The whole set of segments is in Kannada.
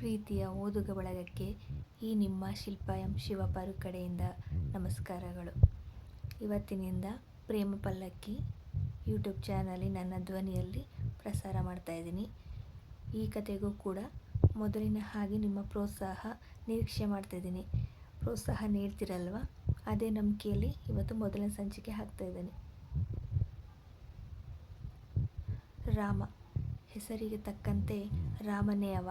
ಪ್ರೀತಿಯ ಓದುಗ ಬಳಗಕ್ಕೆ ಈ ನಿಮ್ಮ ಶಿಲ್ಪ ಎಂ ಶಿವಪಾರು ಕಡೆಯಿಂದ ನಮಸ್ಕಾರಗಳು. ಇವತ್ತಿನಿಂದ ಪ್ರೇಮ ಪಲ್ಲಕ್ಕಿ ಯೂಟ್ಯೂಬ್ ಚಾನಲಿ ನನ್ನ ಧ್ವನಿಯಲ್ಲಿ ಪ್ರಸಾರ ಮಾಡ್ತಾ ಇದ್ದೀನಿ. ಈ ಕಥೆಗೂ ಕೂಡ ಮೊದಲಿನ ಹಾಗೆ ನಿಮ್ಮ ಪ್ರೋತ್ಸಾಹ ನಿರೀಕ್ಷೆ ಮಾಡ್ತಾಯಿದ್ದೀನಿ. ಪ್ರೋತ್ಸಾಹ ನೀಡ್ತಿರಲ್ವ, ಅದೇ ನಂಬಿಕೆಯಲ್ಲಿ ಇವತ್ತು ಮೊದಲನೇ ಸಂಚಿಕೆ ಹಾಕ್ತಾ ಇದ್ದೀನಿ. ರಾಮ ಹೆಸರಿಗೆ ತಕ್ಕಂತೆ ರಾಮನೇ ಅವ.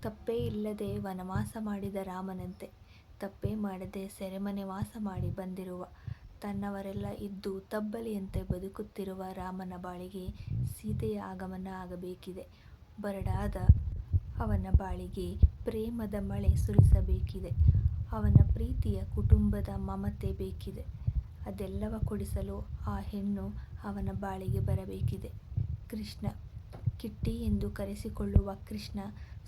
ತಪ್ಪೇ ಇಲ್ಲದೆ ವನವಾಸ ಮಾಡಿದ ರಾಮನಂತೆ, ತಪ್ಪೇ ಮಾಡದೆ ಸೆರೆಮನೆ ವಾಸ ಮಾಡಿ ಬಂದಿರುವ, ತನ್ನವರೆಲ್ಲ ಇದ್ದು ತಬ್ಬಲಿಯಂತೆ ಬದುಕುತ್ತಿರುವ ರಾಮನ ಬಾಳಿಗೆ ಸೀತೆಯ ಆಗಮನ ಆಗಬೇಕಿದೆ. ಬರಡಾದ ಅವನ ಬಾಳಿಗೆ ಪ್ರೇಮದ ಮಳೆ ಸುರಿಸಬೇಕಿದೆ. ಅವನ ಪ್ರೀತಿಯ ಕುಟುಂಬದ ಮಮತೆ ಬೇಕಿದೆ. ಅದೆಲ್ಲವ ಕೊಡಿಸಲು ಆ ಹೆಣ್ಣು ಅವನ ಬಾಳಿಗೆ ಬರಬೇಕಿದೆ. ಕೃಷ್ಣ, ಕಿಟ್ಟಿ ಎಂದು ಕರೆಸಿಕೊಳ್ಳುವ ಕೃಷ್ಣ,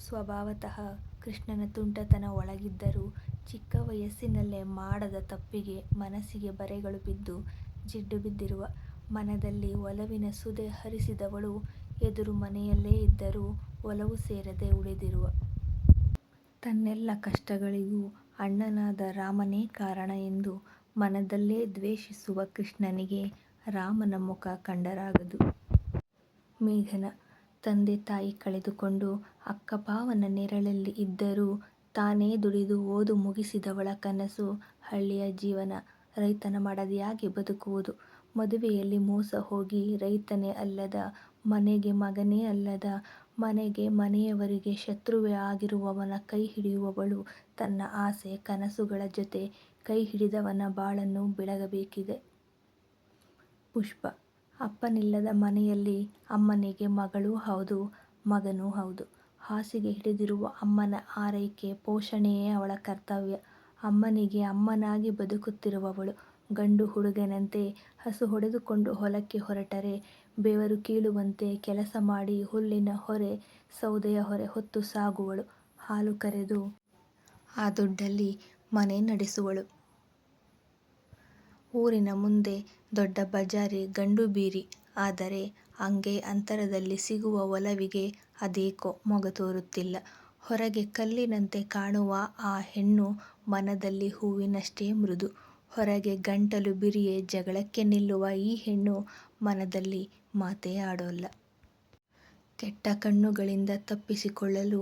ಸ್ವಭಾವತಃ ಕೃಷ್ಣನ ತುಂಟತನ ಒಳಗಿದ್ದರೂ ಚಿಕ್ಕ ವಯಸ್ಸಿನಲ್ಲೇ ಮಾಡದ ತಪ್ಪಿಗೆ ಮನಸ್ಸಿಗೆ ಬರೆಗಳು ಬಿದ್ದು ಜಿಡ್ಡು ಬಿದ್ದಿರುವ, ಮನದಲ್ಲಿ ಒಲವಿನ ಸುದೆ ಹರಿಸಿದವಳು, ಎದುರು ಮನೆಯಲ್ಲೇ ಇದ್ದರೂ ಒಲವು ಸೇರದೆ ಉಳಿದಿರುವ, ತನ್ನೆಲ್ಲ ಕಷ್ಟಗಳಿಗೂ ಅಣ್ಣನಾದ ರಾಮನೇ ಕಾರಣ ಎಂದು ಮನದಲ್ಲೇ ದ್ವೇಷಿಸುವ ಕೃಷ್ಣನಿಗೆ ರಾಮನ ಮುಖ ಕಂಡರಾಗದು. ಮೇಘನ, ತಂದೆ ತಾಯಿ ಕಳೆದುಕೊಂಡು ಅಕ್ಕಪಾವನ ನೆರಳಲ್ಲಿ ಇದ್ದರೂ ತಾನೇ ದುಡಿದು ಓದು ಮುಗಿಸಿದವಳ ಕನಸು ಹಳ್ಳಿಯ ಜೀವನ, ರೈತನ ಮಡದಿಯಾಗಿ ಬದುಕುವುದು. ಮದುವೆಯಲ್ಲಿ ಮೋಸ ಹೋಗಿ ರೈತನೇ ಅಲ್ಲದ, ಮನೆಗೆ ಮಗನೇ ಅಲ್ಲದ, ಮನೆಗೆ ಮನೆಯವರಿಗೆ ಶತ್ರುವೇ ಆಗಿರುವವನ ಕೈ ಹಿಡಿಯುವವಳು ತನ್ನ ಆಸೆ ಕನಸುಗಳ ಜೊತೆ ಕೈ ಹಿಡಿದವನ ಬಾಳನ್ನು ಬೆಳಗಬೇಕಿದೆ. ಪುಷ್ಪ, ಅಪ್ಪನಿಲ್ಲದ ಮನೆಯಲ್ಲಿ ಅಮ್ಮನಿಗೆ ಮಗಳೂ ಹೌದು, ಮಗನೂ ಹೌದು. ಹಾಸಿಗೆ ಹಿಡಿದಿರುವ ಅಮ್ಮನ ಆರೈಕೆ ಪೋಷಣೆಯೇ ಅವಳ ಕರ್ತವ್ಯ. ಅಮ್ಮನಿಗೆ ಅಮ್ಮನಾಗಿ ಬದುಕುತ್ತಿರುವವಳು, ಗಂಡು ಹುಡುಗನಂತೆ ಹಸು ಹೊಡೆದುಕೊಂಡು ಹೊಲಕ್ಕೆ ಹೊರಟರೆ ಬೆವರು ಕೀಳುವಂತೆ ಕೆಲಸ ಮಾಡಿ ಹುಲ್ಲಿನ ಹೊರೆ ಸೌದೆಯ ಹೊರೆ ಹೊತ್ತು ಸಾಗುವಳು. ಹಾಲು ಕರೆದು ಆ ದುಡ್ಡಲ್ಲಿ ಮನೆ ನಡೆಸುವಳು. ಊರಿನ ಮುಂದೆ ದೊಡ್ಡ ಬಜಾರಿ ಗಂಡು ಬೀರಿ, ಆದರೆ ಅಂಗೈ ಅಂತರದಲ್ಲಿ ಸಿಗುವ ಒಲವಿಗೆ ಅದೇಕೋ ಮೊಗ ತೋರುತ್ತಿಲ್ಲ. ಹೊರಗೆ ಕಲ್ಲಿನಂತೆ ಕಾಣುವ ಆ ಹೆಣ್ಣು ಮನದಲ್ಲಿ ಹೂವಿನಷ್ಟೇ ಮೃದು. ಹೊರಗೆ ಗಂಟಲು ಬಿರಿಯೇ ಜಗಳಕ್ಕೆ ನಿಲ್ಲುವ ಈ ಹೆಣ್ಣು ಮನದಲ್ಲಿ ಮಾತೇ ಆಡೋಲ್ಲ. ಕೆಟ್ಟ ಕಣ್ಣುಗಳಿಂದ ತಪ್ಪಿಸಿಕೊಳ್ಳಲು,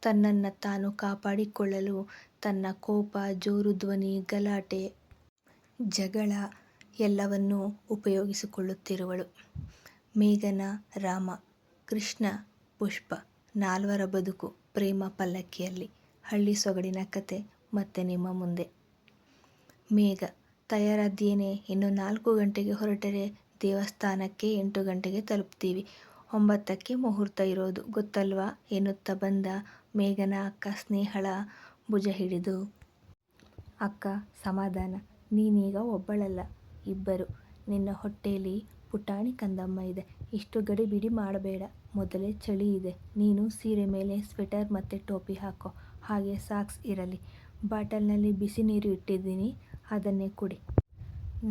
ತನ್ನನ್ನು ತಾನು ಕಾಪಾಡಿಕೊಳ್ಳಲು ತನ್ನ ಕೋಪ, ಜೋರು ಧ್ವನಿ, ಗಲಾಟೆ, ಜಗಳ ಎಲ್ಲವನ್ನೂ ಉಪಯೋಗಿಸಿಕೊಳ್ಳುತ್ತಿರುವಳು. ಮೇಘನ, ರಾಮ, ಕೃಷ್ಣ, ಪುಷ್ಪ ನಾಲ್ವರ ಬದುಕು ಪ್ರೇಮ ಪಲ್ಲಕ್ಕಿಯಲ್ಲಿ. ಹಳ್ಳಿ ಸೊಗಡಿನ ಕತೆ ಮತ್ತೆ ನಿಮ್ಮ ಮುಂದೆ. ಮೇಘ, ತಯಾರಾದ್ಯೇನೆ? ಇನ್ನು 4 ಗಂಟೆಗೆ ಹೊರಟರೆ ದೇವಸ್ಥಾನಕ್ಕೆ 8 ಗಂಟೆಗೆ ತಲುಪ್ತೀವಿ. 9ಕ್ಕೆ ಮುಹೂರ್ತ ಇರೋದು ಗೊತ್ತಲ್ವಾ ಎನ್ನುತ್ತಾ ಬಂದ ಮೇಘನ ಅಕ್ಕ ಸ್ನೇಹಳ ಭುಜ ಹಿಡಿದು, ಅಕ್ಕ ಸಮಾಧಾನ, ನೀನೀಗ ಒಬ್ಬಳಲ್ಲ, ಇಬ್ಬರು. ನಿನ್ನ ಹೊಟ್ಟೇಲಿ ಪುಟಾಣಿ ಕಂದಮ್ಮ ಇದೆ. ಇಷ್ಟು ಗಡಿಬಿಡಿ ಮಾಡಬೇಡ, ಮೊದಲೇ ಚಳಿ ಇದೆ. ನೀನು ಸೀರೆ ಮೇಲೆ ಸ್ವೆಟರ್ ಮತ್ತೆ ಟೋಪಿ ಹಾಕೋ, ಹಾಗೆ ಸಾಕ್ಸ್ ಇರಲಿ. ಬಾಟಲ್ನಲ್ಲಿ ಬಿಸಿ ನೀರು ಇಟ್ಟಿದ್ದೀನಿ, ಅದನ್ನೇ ಕುಡಿ.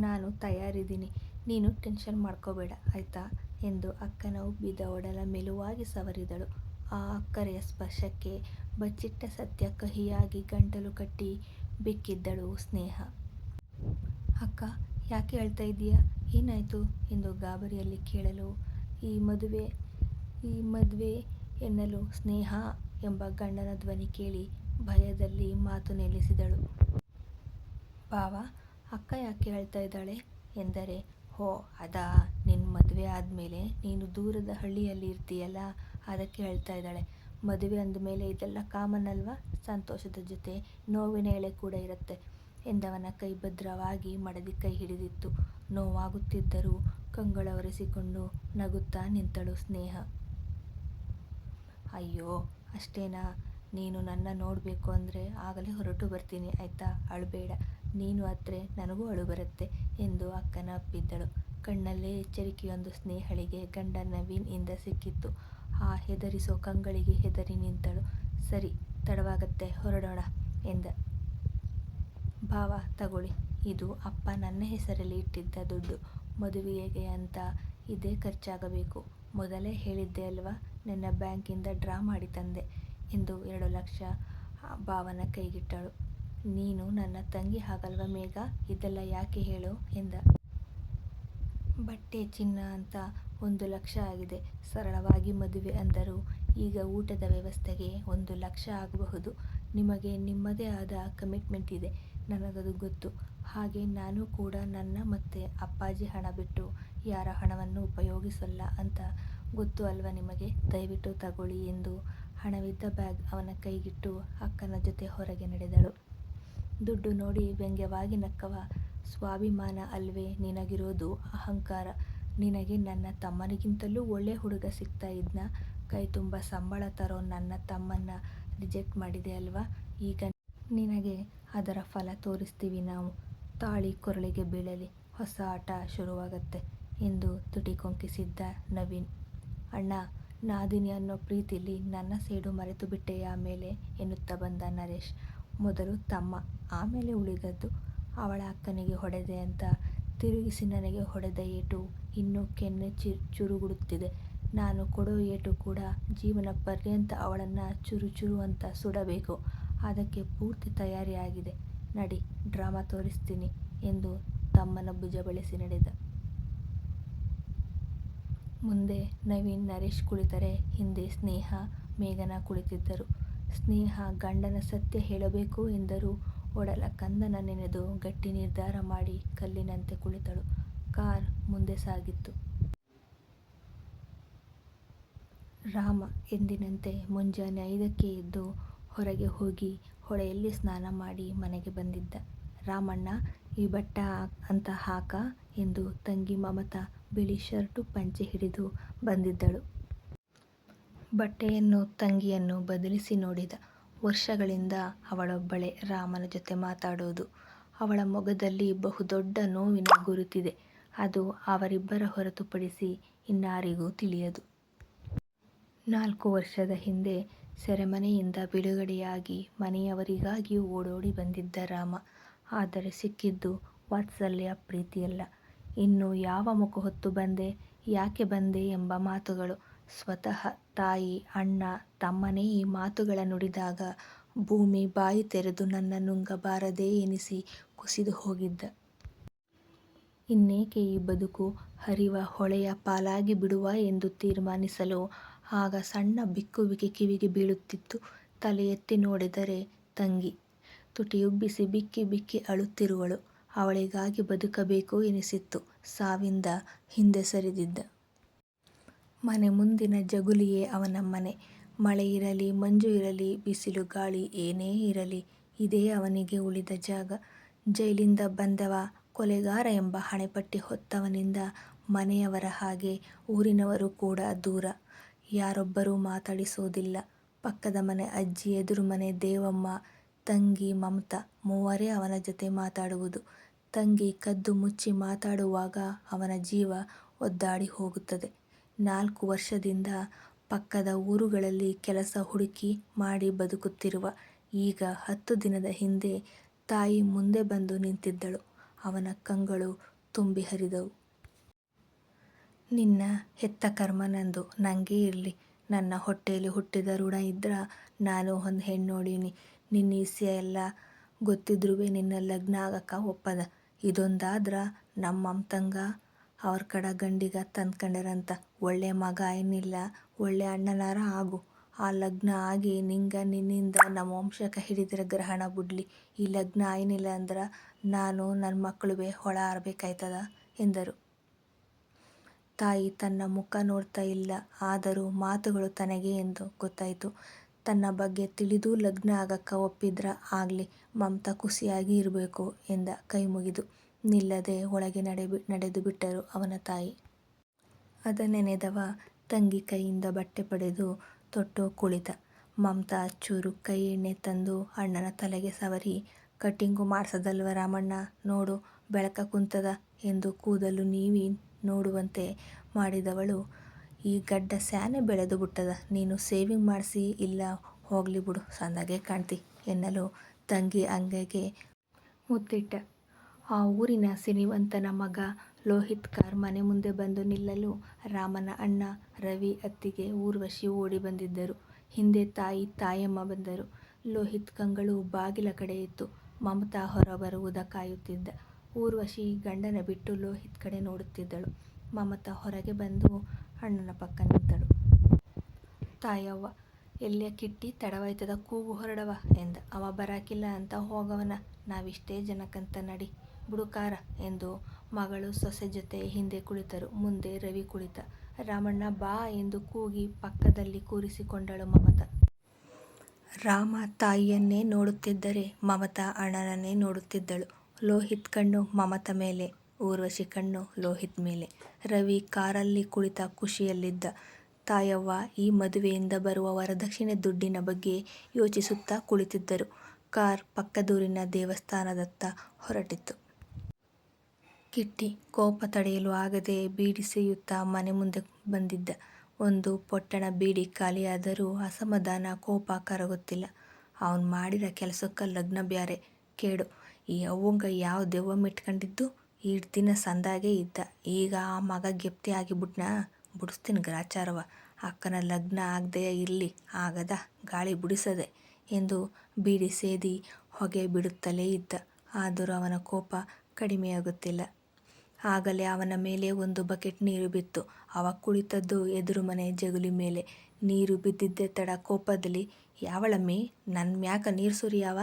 ನಾನು ತಯಾರಿದ್ದೀನಿ, ನೀನು ಟೆನ್ಷನ್ ಮಾಡ್ಕೋಬೇಡ ಆಯ್ತಾ ಎಂದು ಅಕ್ಕನ ಉಬ್ಬಿದ ಒಡಲ ಮೆಲುವಾಗಿ ಸವರಿದಳು. ಆ ಅಕ್ಕರೆಯ ಸ್ಪರ್ಶಕ್ಕೆ ಬಚ್ಚಿಟ್ಟ ಸತ್ಯ ಕಹಿಯಾಗಿ ಗಂಟಲು ಕಟ್ಟಿ ಬೆಕ್ಕಿದ್ದಳು ಸ್ನೇಹ. ಅಕ್ಕ, ಯಾಕೆ ಅಳ್ತಾ ಇದೀಯಾ? ಏನಾಯ್ತು ಎಂದು ಗಾಬರಿಯಲ್ಲಿ ಕೇಳಲು, ಈ ಮದುವೆ ಎನ್ನಲು ಸ್ನೇಹ ಎಂಬ ಗಂಡನ ಧ್ವನಿ ಕೇಳಿ ಭಯದಲ್ಲಿ ಮಾತು ನಿಲ್ಲಿಸಿದಳು. ಭಾವ, ಅಕ್ಕ ಯಾಕೆ ಅಳ್ತಾ ಇದ್ದಾಳೆ ಎಂದರೆ, ಹೋ ಅದಾ, ನಿನ್ನ ಮದುವೆ ಆದಮೇಲೆ ನೀನು ದೂರದ ಹಳ್ಳಿಯಲ್ಲಿ ಇರ್ತೀಯಲ್ಲ, ಅದಕ್ಕೆ ಅಳ್ತಾ ಇದ್ದಾಳೆ. ಮದುವೆ ಅಂದಮೇಲೆ ಇದೆಲ್ಲ ಕಾಮನ್ ಅಲ್ವಾ, ಸಂತೋಷದ ಜೊತೆ ನೋವಿನ ಎಳೆ ಕೂಡ ಇರುತ್ತೆ ಎಂದವನ ಕೈ ಭದ್ರವಾಗಿ ಮಡದಿ ಕೈ ಹಿಡಿದಿತ್ತು. ನೋವಾಗುತ್ತಿದ್ದರೂ ಕಂಗಳ ಒರೆಸಿಕೊಂಡು ನಗುತ್ತಾ ನಿಂತಳು ಸ್ನೇಹ. ಅಯ್ಯೋ ಅಷ್ಟೇನಾ, ನೀನು ನನ್ನ ನೋಡಬೇಕು ಅಂದರೆ ಆಗಲೇ ಹೊರಟು ಬರ್ತೀನಿ ಆಯ್ತಾ, ಅಳಬೇಡ. ನೀನು ಅತ್ತರೆ ನನಗೂ ಅಳು ಬರುತ್ತೆ ಎಂದು ಅಕ್ಕನ ಅಪ್ಪಿದ್ದಳು. ಕಣ್ಣಲ್ಲೇ ಎಚ್ಚರಿಕೆಯೊಂದು ಸ್ನೇಹಳಿಗೆ ಗಂಡ ನವೀನ್ ಇಂದ ಸಿಕ್ಕಿತ್ತು. ಆ ಹೆದರಿಸೋ ಕಂಗಳಿಗೆ ಹೆದರಿ ನಿಂತಳು. ಸರಿ, ತಡವಾಗತ್ತೆ, ಹೊರಡೋಣ ಎಂದ. ಭಾವ ತಗೊಳ್ಳಿ, ಇದು ಅಪ್ಪ ನನ್ನ ಹೆಸರಲ್ಲಿ ಇಟ್ಟಿದ್ದ ದುಡ್ಡು. ಮದುವೆಗೆ ಅಂತ ಇದೇ ಖರ್ಚಾಗಬೇಕು. ಮೊದಲೇ ಹೇಳಿದ್ದೆ ಅಲ್ವಾ, ನನ್ನ ಬ್ಯಾಂಕಿಂದ ಡ್ರಾ ಮಾಡಿ ತಂದೆ. ಎಂದು 2 ಲಕ್ಷ ಭಾವನ ಕೈಗಿಟ್ಟಳು. ನೀನು ನನ್ನ ತಂಗಿ ಹಾಗಲ್ವ ಮೇಘ, ಇದೆಲ್ಲ ಯಾಕೆ ಹೇಳು ಎಂದ. ಬಟ್ಟೆ ಚಿನ್ನ ಅಂತ 1 ಲಕ್ಷ ಆಗಿದೆ. ಸರಳವಾಗಿ ಮದುವೆ ಅಂದರೂ ಈಗ ಊಟದ ವ್ಯವಸ್ಥೆಗೆ 1 ಲಕ್ಷ ಆಗಬಹುದು. ನಿಮಗೆ ನಿಮ್ಮದೇ ಆದ ಕಮಿಟ್ಮೆಂಟ್ ಇದೆ, ನನಗದು ಗೊತ್ತು. ಹಾಗೆ ನಾನು ಕೂಡ ನನ್ನ ಮತ್ತೆ ಅಪ್ಪಾಜಿ ಹಣ ಬಿಟ್ಟು ಯಾರ ಹಣವನ್ನು ಉಪಯೋಗಿಸಲ್ಲ ಅಂತ ಗೊತ್ತು ಅಲ್ವಾ ನಿಮಗೆ. ದಯವಿಟ್ಟು ತಗೊಳ್ಳಿ ಎಂದು ಹಣವಿದ್ದ ಬ್ಯಾಗ್ ಅವನ ಕೈಗಿಟ್ಟು ಅಕ್ಕನ ಜೊತೆ ಹೊರಗೆ ನಡೆದಳು. ದುಡ್ಡು ನೋಡಿ ವ್ಯಂಗ್ಯವಾಗಿ ನಕ್ಕವ. ಸ್ವಾಭಿಮಾನ ಅಲ್ವೇ ನಿನಗಿರೋದು, ಅಹಂಕಾರ. ನಿನಗೆ ನನ್ನ ತಮ್ಮನಿಗಿಂತಲೂ ಒಳ್ಳೆ ಹುಡುಗ ಸಿಗ್ತಾ ಇದ್ನ. ಕೈ ತುಂಬ ಸಂಬಳ ತರೋ ನನ್ನ ತಮ್ಮನ್ನ ರಿಜೆಕ್ಟ್ ಮಾಡಿದೆ ಅಲ್ವಾ. ಈಗ ನಿನಗೆ ಅದರ ಫಲ ತೋರಿಸ್ತೀವಿ ನಾವು. ತಾಳಿ ಕೊರಳಿಗೆ ಬೀಳಲಿ, ಹೊಸ ಆಟ ಶುರುವಾಗತ್ತೆ ಎಂದು ತುಟಿ ಕೊಂಕಿಸಿದ್ದ ನವೀನ್. ಅಣ್ಣ, ನಾದಿನಿ ಅನ್ನೋ ಪ್ರೀತಿಲಿ ನನ್ನ ಸೇಡು ಮರೆತು ಬಿಟ್ಟೆಯಾ ಮೇಲೆ ಎನ್ನುತ್ತಾ ಬಂದ ನರೇಶ್. ಮೊದಲು ತಮ್ಮ, ಆಮೇಲೆ ಉಳಿದದ್ದು. ಅವಳ ಅಕ್ಕನಿಗೆ ಹೊಡೆದೆ ಅಂತ ತಿರುಗಿಸಿ ನನಗೆ ಹೊಡೆದ ಏಟು ಇನ್ನೂ ಕೆನ್ನೆ ಚುರುಗುಡುತ್ತಿದೆ. ನಾನು ಕೊಡೋ ಏಟು ಕೂಡ ಜೀವನ ಪರ್ಯಂತ ಅವಳನ್ನ ಚುರು ಚುರು ಅಂತ ಸುಡಬೇಕು. ಅದಕ್ಕೆ ಪೂರ್ತಿ ತಯಾರಿ ಆಗಿದೆ. ನಡಿ, ಡ್ರಾಮಾ ತೋರಿಸ್ತೀನಿ ಎಂದು ತಮ್ಮನ ಭುಜ ಬಳಸಿ ನಡೆದ. ಮುಂದೆ ನವೀನ್, ನರೇಶ್ ಕುಳಿತರೆ ಹಿಂದೆ ಸ್ನೇಹ, ಮೇಘನಾ ಕುಳಿತಿದ್ದರು. ಸ್ನೇಹ ಗಂಡನ ಸತ್ಯ ಹೇಳಬೇಕು ಎಂದರೂ ಒಡಲ ಕಂದನ ನೆನೆದು ಗಟ್ಟಿ ನಿರ್ಧಾರ ಮಾಡಿ ಕಲ್ಲಿನಂತೆ ಕುಳಿತಳು. ಕಾರ್ ಮುಂದೆ ಸಾಗಿತ್ತು. ರಾಮ ಎಂದಿನಂತೆ ಮುಂಜಾನೆ 5ಕ್ಕೆ ಎದ್ದು ಹೊರಗೆ ಹೋಗಿ ಹೊಳೆಯಲ್ಲಿ ಸ್ನಾನ ಮಾಡಿ ಮನೆಗೆ ಬಂದಿದ್ದ. ರಾಮಣ್ಣ, ಈ ಬಟ್ಟ ಅಂತ ಹಾಕ ಎಂದು ತಂಗಿ ಮಮತಾ ಬಿಳಿ ಶರ್ಟು ಪಂಚೆ ಹಿಡಿದು ಬಂದಿದ್ದಳು. ಬಟ್ಟೆಯನ್ನು ತಂಗಿಯನ್ನು ಬದಲಿಸಿ ನೋಡಿದ. ವರ್ಷಗಳಿಂದ ಅವಳೊಬ್ಬಳೇ ರಾಮನ ಜೊತೆ ಮಾತಾಡೋದು. ಅವಳ ಮೊಗದಲ್ಲಿ ಬಹುದೊಡ್ಡ ನೋವಿನ ಗುರುತಿದೆ. ಅದು ಅವರಿಬ್ಬರ ಹೊರತುಪಡಿಸಿ ಇನ್ನಾರಿಗೂ ತಿಳಿಯದು. 4 ವರ್ಷದ ಹಿಂದೆ ಸೆರೆಮನೆಯಿಂದ ಬಿಡುಗಡೆಯಾಗಿ ಮನೆಯವರಿಗಾಗಿ ಓಡೋಡಿ ಬಂದಿದ್ದ ರಾಮ. ಆದರೆ ಸಿಕ್ಕಿದ್ದು ವಾತ್ಸಲ್ಯ, ಪ್ರೀತಿಯಲ್ಲ. ಇನ್ನು ಯಾವ ಮುಖ ಹೊತ್ತು ಬಂದೆ, ಯಾಕೆ ಬಂದೆ ಎಂಬ ಮಾತುಗಳು. ಸ್ವತಃ ತಾಯಿ, ಅಣ್ಣ, ತಮ್ಮನೇ ಈ ಮಾತುಗಳ ನುಡಿದಾಗ ಭೂಮಿ ಬಾಯಿ ತೆರೆದು ನನ್ನ ನುಂಗಬಾರದೇ ಎನಿಸಿ ಕುಸಿದು ಹೋಗಿದ್ದ. ಇನ್ನೇಕೆ ಈ ಬದುಕು, ಹರಿವ ಹೊಳೆಯ ಪಾಲಾಗಿ ಬಿಡುವ ಎಂದು ತೀರ್ಮಾನಿಸಲು ಆಗ ಸಣ್ಣ ಬಿಕ್ಕುವಿಕೆ ಕಿವಿಗೆ ಬೀಳುತ್ತಿತ್ತು. ತಲೆ ಎತ್ತಿ ನೋಡಿದರೆ ತಂಗಿ ತುಟಿಯುಬ್ಬಿಸಿ ಬಿಕ್ಕಿ ಬಿಕ್ಕಿ ಅಳುತ್ತಿರುವಳು. ಅವಳಿಗಾಗಿ ಬದುಕಬೇಕು ಎನಿಸಿತ್ತು. ಸಾವಿಂದ ಹಿಂದೆ ಸರಿದಿದ್ದ ಮನೆ ಮುಂದಿನ ಜಗುಲಿಯೇ ಅವನ ಮನೆ. ಮಳೆ ಇರಲಿ, ಮಂಜು ಇರಲಿ, ಬಿಸಿಲು ಗಾಳಿ ಏನೇ ಇರಲಿ, ಇದೇ ಅವನಿಗೆ ಉಳಿದ ಜಾಗ. ಜೈಲಿಂದ ಬಂದವ, ಕೊಲೆಗಾರ ಎಂಬ ಹಣೆಪಟ್ಟಿ ಹೊತ್ತವನಿಂದ ಮನೆಯವರ ಹಾಗೆ ಊರಿನವರು ಕೂಡ ದೂರ. ಯಾರೊಬ್ಬರೂ ಮಾತಾಡಿಸೋದಿಲ್ಲ. ಪಕ್ಕದ ಮನೆ ಅಜ್ಜಿ, ಎದುರು ಮನೆ ದೇವಮ್ಮ, ತಂಗಿ ಮಮತಾ ಮೂವರೇ ಅವನ ಜೊತೆ ಮಾತಾಡುವುದು. ತಂಗಿ ಕದ್ದು ಮುಚ್ಚಿ ಮಾತಾಡುವಾಗ ಅವನ ಜೀವ ಒದ್ದಾಡಿ ಹೋಗುತ್ತದೆ. 4 ವರ್ಷದಿಂದ ಪಕ್ಕದ ಊರುಗಳಲ್ಲಿ ಕೆಲಸ ಹುಡುಕಿ ಮಾಡಿ ಬದುಕುತ್ತಿರುವ ಈಗ 10 ದಿನದ ಹಿಂದೆ ತಾಯಿ ಮುಂದೆ ಬಂದು ನಿಂತಿದ್ದಳು. ಅವನ ಕಂಗಳು ತುಂಬಿ ಹರಿದವು. ನಿನ್ನ ಹೆತ್ತ ಕರ್ಮ ನಂದು, ನಂಗೇ ಇರ್ಲಿ. ನನ್ನ ಹೊಟ್ಟೆಯಲ್ಲಿ ಹುಟ್ಟಿದ ಋಣ ಇದ್ರ ನಾನು ಒಂದು ಹೆಣ್ಣು ನೋಡೀನಿ. ನಿನ್ನ ಇಸ್ಯ ಎಲ್ಲ ಗೊತ್ತಿದ್ರುವೆ ನಿನ್ನ ಲಗ್ನ ಆಗಕ್ಕ ಒಪ್ಪದ. ಇದೊಂದಾದ್ರ ನಮ್ಮ ಮಮತಂಗ ಅವ್ರ ಕಡ ಗಂಡಿಗ ತಂದ್ಕಂಡರಂತ. ಒಳ್ಳೆ ಮಗ ಏನಿಲ್ಲ, ಒಳ್ಳೆ ಅಣ್ಣನಾರ ಆಗು. ಆ ಲಗ್ನ ಆಗಿ ನಿಂಗ ನಿನ್ನಿಂದ ನಮ್ಮ ವಂಶಕ್ಕೆ ಹಿಡಿದ್ರ ಗ್ರಹಣ ಬಿಡ್ಲಿ. ಈ ಲಗ್ನ ಆಯ್ನಿಲ್ಲ ಅಂದ್ರ ನಾನು ನನ್ನ ಮಕ್ಕಳುವೆ ಹೊಳ ಆರ್ಬೇಕಾಯ್ತದ ಎಂದರು. ತಾಯಿ ತನ್ನ ಮುಖ ನೋಡ್ತಾ ಇಲ್ಲ. ಆದರೂ ಮಾತುಗಳು ತನಗೆ ಎಂದು ಗೊತ್ತಾಯ್ತು. ತನ್ನ ಬಗ್ಗೆ ತಿಳಿದೂ ಲಗ್ನ ಆಗಕ್ಕ ಒಪ್ಪಿದ್ರ ಆಗ್ಲಿ, ಮಮತಾ ಖುಷಿಯಾಗಿ ಇರಬೇಕು ಎಂದ ಕೈ ಮುಗಿದು. ನಿಲ್ಲದೆ ಒಳಗೆ ನಡೆದು ಬಿಟ್ಟರು ಅವನ ತಾಯಿ. ಅದ ನೆನೆದವ ತಂಗಿ ಕೈಯಿಂದ ಬಟ್ಟೆ ಪಡೆದು ತೊಟ್ಟು ಕುಳಿತ. ಮಮತಾ ಚೂರು ಕೈ ಎಣ್ಣೆ ತಂದು ಅಣ್ಣನ ತಲೆಗೆ ಸವರಿ, ಕಟಿಂಗು ಮಾಡ್ಸದಲ್ವ ರಾಮಣ್ಣ, ನೋಡು ಬೆಳಕ ಕುಂತದ ಎಂದು ಕೂದಲು ನೀವಿ ನೋಡುವಂತೆ ಮಾಡಿದವಳು. ಈ ಗಡ್ಡ ಸ್ಯಾನೆ ಬೆಳೆದು ಬಿಟ್ಟದ, ನೀನು ಸೇವಿಂಗ್ ಮಾಡಿಸಿ ಇಲ್ಲ, ಹೋಗ್ಲಿ ಬಿಡು, ಸಂದಾಗೆ ಕಾಣ್ತಿ ಎನ್ನಲು ತಂಗಿ ಅಂಗೈಗೆ ಮುತ್ತಿಟ್ಟ. ಆ ಊರಿನ ಸಿನಿವಂತನ ಮಗ ಲೋಹಿತ್ ಕಾರ್ ಮನೆ ಮುಂದೆ ಬಂದು ನಿಲ್ಲಲು ರಾಮನ ಅಣ್ಣ ರವಿ, ಅತ್ತಿಗೆ ಊರ್ವಶಿ ಓಡಿ ಬಂದಿದ್ದರು. ಹಿಂದೆ ತಾಯಮ್ಮ ಬಂದರು. ಲೋಹಿತ್ ಕಂಗಳು ಬಾಗಿಲ ಕಡೆ ಇತ್ತು. ಮಮತಾ ಹೊರ ಬರುವುದ ಕಾಯುತ್ತಿದ್ದ. ಊರ್ವಶಿ ಗಂಡನ ಬಿಟ್ಟು ಲೋಹಿತ್ ಕಡೆ ನೋಡುತ್ತಿದ್ದಳು. ಮಮತಾ ಹೊರಗೆ ಬಂದು ಅಣ್ಣನ ಪಕ್ಕ ನಿಂತಳು. ತಾಯವ್ವ, ಎಲ್ಲಿಯ ಕಿಟ್ಟಿ, ತಡವಾಯ್ತದ, ಕೂಗು ಹೊರಡವ ಎಂದ. ಅವ ಬರಾಕಿಲ್ಲ ಅಂತ ಹೋಗವನ, ನಾವಿಷ್ಟೇ ಜನಕ್ಕಂತ ನಡಿ ಬಿಡು ಕಾರ ಎಂದು ಮಗಳು ಸೊಸೆ ಜೊತೆ ಹಿಂದೆ ಕುಳಿತರು. ಮುಂದೆ ರವಿ ಕುಳಿತ. ರಾಮಣ್ಣ ಬಾ ಎಂದು ಕೂಗಿ ಪಕ್ಕದಲ್ಲಿ ಕೂರಿಸಿಕೊಂಡಳು ಮಮತಾ. ರಾಮ ತಾಯಿಯನ್ನೇ ನೋಡುತ್ತಿದ್ದರೆ ಮಮತಾ ಅಣ್ಣನನ್ನೇ ನೋಡುತ್ತಿದ್ದಳು. ಲೋಹಿತ್ ಕಣ್ಣು ಮಮತಾ ಮೇಲೆ, ಊರ್ವಶಿ ಕಣ್ಣು ಲೋಹಿತ್ ಮೇಲೆ. ರವಿ ಕಾರಲ್ಲಿ ಕುಳಿತ ಖುಷಿಯಲ್ಲಿದ್ದ. ತಾಯವ್ವ ಈ ಮದುವೆಯಿಂದ ಬರುವ ವರದಕ್ಷಿಣೆ ದುಡ್ಡಿನ ಬಗ್ಗೆ ಯೋಚಿಸುತ್ತಾ ಕುಳಿತಿದ್ದರು. ಕಾರ್ ಪಕ್ಕದೂರಿನ ದೇವಸ್ಥಾನದತ್ತ ಹೊರಟಿತು. ಕಿಟ್ಟಿ ಕೋಪ ತಡೆಯಲು ಆಗದೆ ಬೀಡಿ ಸೇಯುತ್ತಾ ಮನೆ ಮುಂದೆ ಬಂದಿದ್ದ. ಒಂದು ಪೊಟ್ಟಣ ಬೀಡಿ ಖಾಲಿಯಾದರೂ ಅಸಮಾಧಾನ, ಕೋಪ ಕರಗುತ್ತಿಲ್ಲ. ಅವನ್ ಮಾಡಿರ ಕೆಲಸಕ್ಕ ಲಗ್ನ ಬ್ಯಾರೆ ಕೇಡು. ಈ ಅವ್ವಂಗ ಯಾವ ದೆವ್ವ ಮಿಟ್ಕಂಡಿದ್ದು. ಈಟ್ ದಿನ ಸಂದಾಗೆ ಇದ್ದ, ಈಗ ಆ ಮಗ ಗೆಪ್ತಿ ಆಗಿಬಿಟ್ನಾ. ಬುಡಿಸ್ತೀನಿ ಗ್ರಾಚಾರವ. ಅಕ್ಕನ ಲಗ್ನ ಆಗ್ದೆಯ ಇರ್ಲಿ, ಆಗದ ಗಾಳಿ ಬುಡಿಸದೆ ಎಂದು ಬೀಡಿ ಸೇದಿ ಹೊಗೆ ಬಿಡುತ್ತಲೇ ಇದ್ದ. ಆದರೂ ಅವನ ಕೋಪ ಕಡಿಮೆಯಾಗುತ್ತಿಲ್ಲ. ಆಗಲೇ ಅವನ ಮೇಲೆ ಒಂದು ಬಕೆಟ್ ನೀರು ಬಿತ್ತು. ಅವ ಕುಳಿತದ್ದು ಎದುರು ಮನೆ ಜಗುಲಿ ಮೇಲೆ. ನೀರು ಬಿದ್ದಿದ್ದೇ ತಡ ಕೋಪದಲ್ಲಿ, ಯಾವಳಮ್ಮಿ ನನ್ನ ಮ್ಯಾಕ ನೀರು ಸುರಿಯಾವ,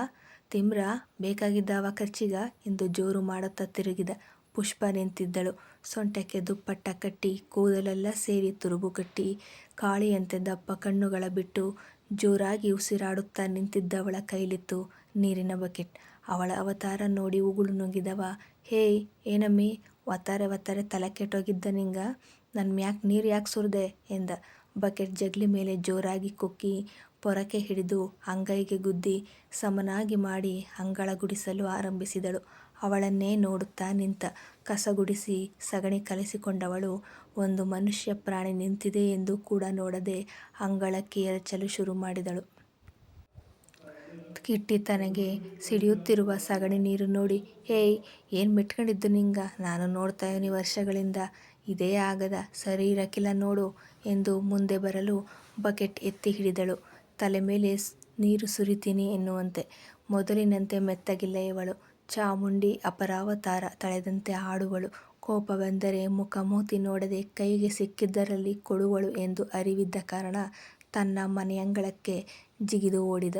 ತಿಮ್ರ ಬೇಕಾಗಿದ್ದಾವ ಖರ್ಚಿಗ ಎಂದು ಜೋರು ಮಾಡುತ್ತಾ ತಿರುಗಿದ. ಪುಷ್ಪ ನಿಂತಿದ್ದಳು. ಸೊಂಟಕ್ಕೆ ದುಪ್ಪಟ್ಟ ಕಟ್ಟಿ, ಕೂದಲೆಲ್ಲ ಸೇರಿ ತುರುಬು ಕಟ್ಟಿ, ಕಾಳಿಯಂತೆ ದಪ್ಪ ಕಣ್ಣುಗಳ ಬಿಟ್ಟು ಜೋರಾಗಿ ಉಸಿರಾಡುತ್ತಾ ನಿಂತಿದ್ದವಳ ಕೈಲಿತ್ತು ನೀರಿನ ಬಕೆಟ್. ಅವಳ ಅವತಾರ ನೋಡಿ ಉಗುಳು ನುಂಗಿದವ, ಹೇಯ್ ಏನಮ್ಮಿ, ಒತ್ತಾರೆ ತಲೆ ಕೆಟ್ಟೋಗಿದ್ದ ನಿಂಗ, ನನ್ನ ಮ್ಯಾಕ್ ನೀರು ಯಾಕೆ ಸುರಿದೆ ಎಂದ. ಬಕೆಟ್ ಜಗ್ಲಿ ಮೇಲೆ ಜೋರಾಗಿ ಕುಕ್ಕಿ ಪೊರಕೆ ಹಿಡಿದು ಅಂಗೈಗೆ ಗುದ್ದಿ ಸಮನಾಗಿ ಮಾಡಿ ಅಂಗಳ ಗುಡಿಸಲು ಆರಂಭಿಸಿದಳು. ಅವಳನ್ನೇ ನೋಡುತ್ತಾ ನಿಂತ. ಕಸ ಗುಡಿಸಿ ಸಗಣಿ ಕಲಸಿಕೊಂಡವಳು ಒಂದು ಮನುಷ್ಯ ಪ್ರಾಣಿ ನಿಂತಿದೆ ಎಂದು ಕೂಡ ನೋಡದೆ ಅಂಗಳಕ್ಕೆ ಎರಚಲು ಶುರು ಮಾಡಿದಳು. ಕಿಟ್ಟಿ ತನಗೆ ಸಿಡಿಯುತ್ತಿರುವ ಸಗಣಿ ನೀರು ನೋಡಿ, ಹೇಯ್ ಏನು ಮಿಟ್ಕಂಡಿದ್ದು ನಿಂಗ, ನಾನು ನೋಡ್ತಾ ಇವನಿ ವರ್ಷಗಳಿಂದ, ಇದೇ ಆಗದ, ಸರಿ ಇರಕಿಲ್ಲ ನೋಡು ಎಂದು ಮುಂದೆ ಬರಲು ಬಕೆಟ್ ಎತ್ತಿ ಹಿಡಿದಳು. ತಲೆ ಮೇಲೆ ನೀರು ಸುರಿತೀನಿ ಎನ್ನುವಂತೆ. ಮೊದಲಿನಂತೆ ಮೆತ್ತಗಿಲ್ಲ ಇವಳು. ಚಾಮುಂಡಿ ಅಪರಾವತಾರ ತಳೆದಂತೆ ಆಡುವಳು. ಕೋಪ ಬಂದರೆ ಮುಖ ಮೂತಿ ನೋಡದೆ ಕೈಗೆ ಸಿಕ್ಕಿದ್ದರಲ್ಲಿ ಕೊಡುವಳು ಎಂದು ಅರಿವಿದ್ದ ಕಾರಣ ತನ್ನ ಮನೆಯಂಗಳಕ್ಕೆ ಜಿಗಿದು ಓಡಿದ.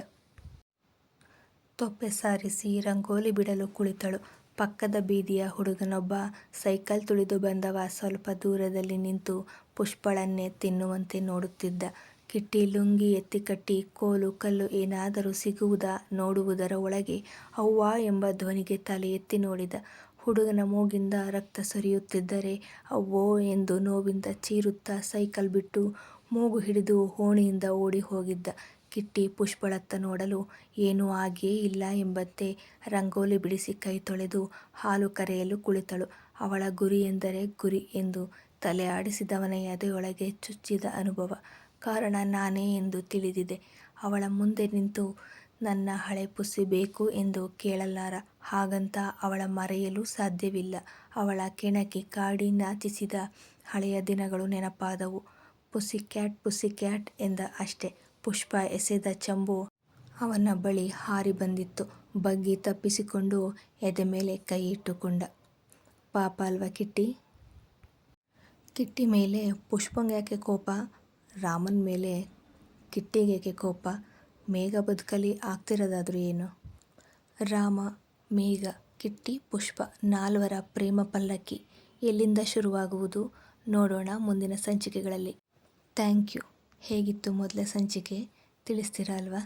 ತೊಪ್ಪೆ ಸಾರಿಸಿ ರಂಗೋಲಿ ಬಿಡಲು ಕುಳಿತಳು. ಪಕ್ಕದ ಬೀದಿಯ ಹುಡುಗನೊಬ್ಬ ಸೈಕಲ್ ತುಳಿದು ಬಂದವ ಸ್ವಲ್ಪ ದೂರದಲ್ಲಿ ನಿಂತು ಪುಷ್ಪಳನ್ನೇ ತಿನ್ನುವಂತೆ ನೋಡುತ್ತಿದ್ದ. ಕಿಟ್ಟಿ ಲುಂಗಿ ಎತ್ತಿಕಟ್ಟಿ ಕೋಲು ಕಲ್ಲು ಏನಾದರೂ ಸಿಗುವುದಾ ನೋಡುವುದರ ಒಳಗೆ ಅವ್ವಾ ಎಂಬ ಧ್ವನಿಗೆ ತಲೆ ಎತ್ತಿ ನೋಡಿದ. ಹುಡುಗನ ಮೂಗಿಂದ ರಕ್ತ ಸುರಿಯುತ್ತಿದ್ದರೆ ಅವ್ವೋ ಎಂದು ನೋವಿಂದ ಚೀರುತ್ತಾ ಸೈಕಲ್ ಬಿಟ್ಟು ಮೂಗು ಹಿಡಿದು ಓಣಿಯಿಂದ ಓಡಿ ಹೋಗಿದ್ದ. ಕಿಟ್ಟಿ ಪುಷ್ಪಳತ್ತ ನೋಡಲು ಏನೂ ಆಗಿಯೇ ಇಲ್ಲ ಎಂಬಂತೆ ರಂಗೋಲಿ ಬಿಡಿಸಿ ಕೈ ತೊಳೆದು ಹಾಲು ಕರೆಯಲು ಕುಳಿತಳು. ಅವಳ ಗುರಿ ಎಂದರೆ ಗುರಿ ಎಂದು ತಲೆ ಆಡಿಸಿದವನ ಎದೆಯೊಳಗೆ ಚುಚ್ಚಿದ ಅನುಭವ. ಕಾರಣ ನಾನೇ ಎಂದು ತಿಳಿದಿದೆ. ಅವಳ ಮುಂದೆ ನಿಂತು ನನ್ನ ಹಳೆ ಪುಸ್ಸಿ ಬೇಕು ಎಂದು ಕೇಳಲಾರ. ಹಾಗಂತ ಅವಳ ಮರೆಯಲು ಸಾಧ್ಯವಿಲ್ಲ. ಅವಳ ಕೆಣಕಿ ಕಾಡಿ ನಾಚಿಸಿದ ಹಳೆಯ ದಿನಗಳು ನೆನಪಾದವು. ಪುಸ್ಸಿಕ್ಯಾಟ್ ಎಂದ ಅಷ್ಟೇ. ಪುಷ್ಪ ಎಸೆದ ಚಂಬು ಅವನ ಬಳಿ ಹಾರಿ ಬಂದಿತ್ತು. ಬಗ್ಗಿ ತಪ್ಪಿಸಿಕೊಂಡು ಎದೆ ಮೇಲೆ ಕೈ ಇಟ್ಟುಕೊಂಡ. ಪಾಪ ಅಲ್ವಾ ಕಿಟ್ಟಿ. ಕಿಟ್ಟಿ ಮೇಲೆ ಪುಷ್ಪಂಗ್ಯಾಕೆ ಕೋಪ, ರಾಮನ್ ಮೇಲೆ ಕಿಟ್ಟಿಗೇಕೆ ಕೋಪ. ಮೇಘ ಬದುಕಲಿ, ಆಗ್ತಿರೋದಾದ್ರೂ ಏನು. ರಾಮ, ಮೇಘ, ಕಿಟ್ಟಿ, ಪುಷ್ಪ ನಾಲ್ವರ ಪ್ರೇಮ ಪಲ್ಲಕ್ಕಿ ಎಲ್ಲಿಂದ ಶುರುವಾಗುವುದು ನೋಡೋಣ ಮುಂದಿನ ಸಂಚಿಕೆಗಳಲ್ಲಿ. Thank you. ಹೇಗಿತ್ತು ಮೊದಲ ಸಂಚಿಕೆ ತಿಳಿಸ್ತೀರಾ ಅಲ್ವಾ.